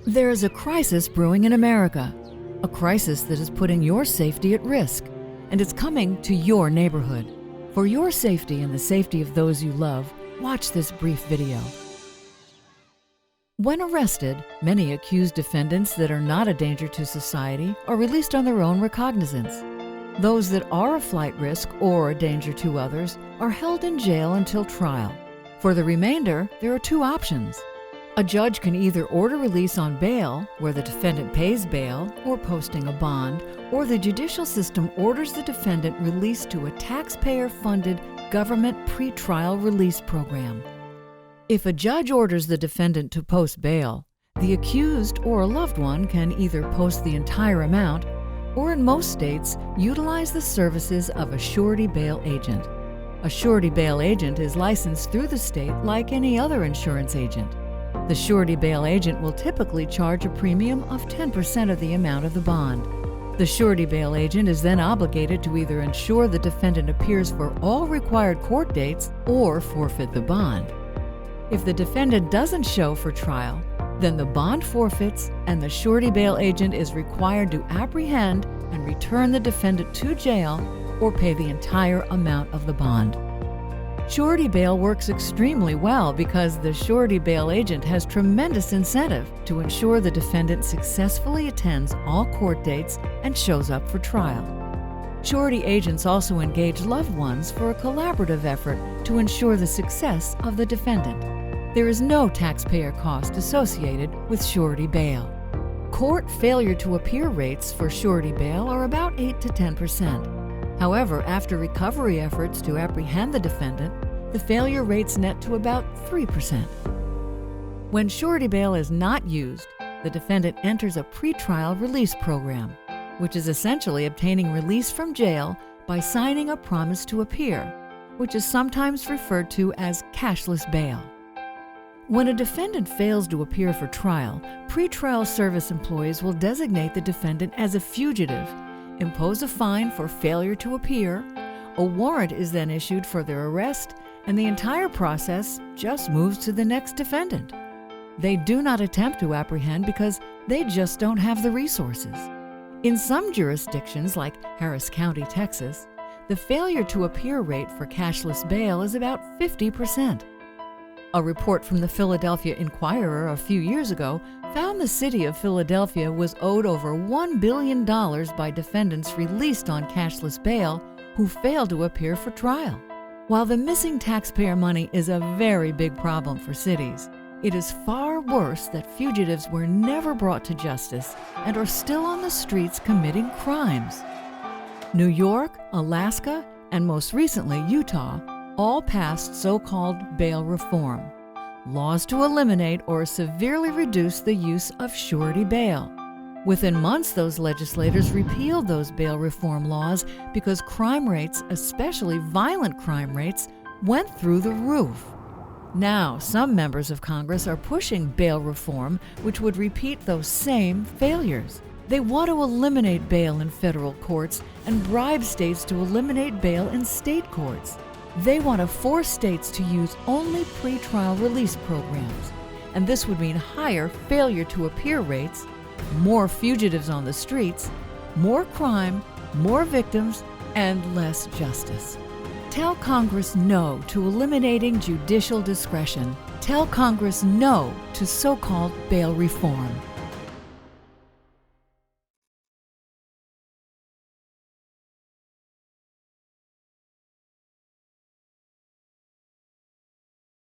There is a crisis brewing in America, a crisis that is putting your safety at risk, and it's coming to your neighborhood. For your safety and the safety of those you love, watch this brief video. When arrested, many accused defendants that are not a danger to society are released on their own recognizance. Those that are a flight risk or a danger to others are held in jail until trial. For the remainder, there are two options. A judge can either order release on bail, where the defendant pays bail or posting a bond, or the judicial system orders the defendant released to a taxpayer-funded government pretrial release program. If a judge orders the defendant to post bail, the accused or a loved one can either post the entire amount or, in most states, utilize the services of a surety bail agent. A surety bail agent is licensed through the state like any other insurance agent. The surety bail agent will typically charge a premium of 10% of the amount of the bond. The surety bail agent is then obligated to either ensure the defendant appears for all required court dates or forfeit the bond. If the defendant doesn't show for trial, then the bond forfeits and the surety bail agent is required to apprehend and return the defendant to jail or pay the entire amount of the bond. Surety bail works extremely well because the surety bail agent has tremendous incentive to ensure the defendant successfully attends all court dates and shows up for trial. Surety agents also engage loved ones for a collaborative effort to ensure the success of the defendant. There is no taxpayer cost associated with surety bail. Court failure to appear rates for surety bail are about 8 to 10%. However, after recovery efforts to apprehend the defendant, the failure rates net to about 3%. When surety bail is not used, the defendant enters a pretrial release program, which is essentially obtaining release from jail by signing a promise to appear, which is sometimes referred to as cashless bail. When a defendant fails to appear for trial, pretrial service employees will designate the defendant as a fugitive, impose a fine for failure to appear, a warrant is then issued for their arrest, and the entire process just moves to the next defendant. They do not attempt to apprehend because they just don't have the resources. In some jurisdictions, like Harris County, Texas, the failure to appear rate for cashless bail is about 50%. A report from the Philadelphia Inquirer a few years ago found the city of Philadelphia was owed over $1 billion by defendants released on cashless bail who failed to appear for trial. While the missing taxpayer money is a very big problem for cities, it is far worse that fugitives were never brought to justice and are still on the streets committing crimes. New York, Alaska, and most recently Utah all passed so-called bail reform, laws to eliminate or severely reduce the use of surety bail. Within months, those legislators repealed those bail reform laws because crime rates, especially violent crime rates, went through the roof. Now, some members of Congress are pushing bail reform, which would repeat those same failures. They want to eliminate bail in federal courts and bribe states to eliminate bail in state courts. They want to force states to use only pretrial release programs, and this would mean higher failure to appear rates, more fugitives on the streets, more crime, more victims, and less justice. Tell Congress no to eliminating judicial discretion. Tell Congress no to so-called bail reform.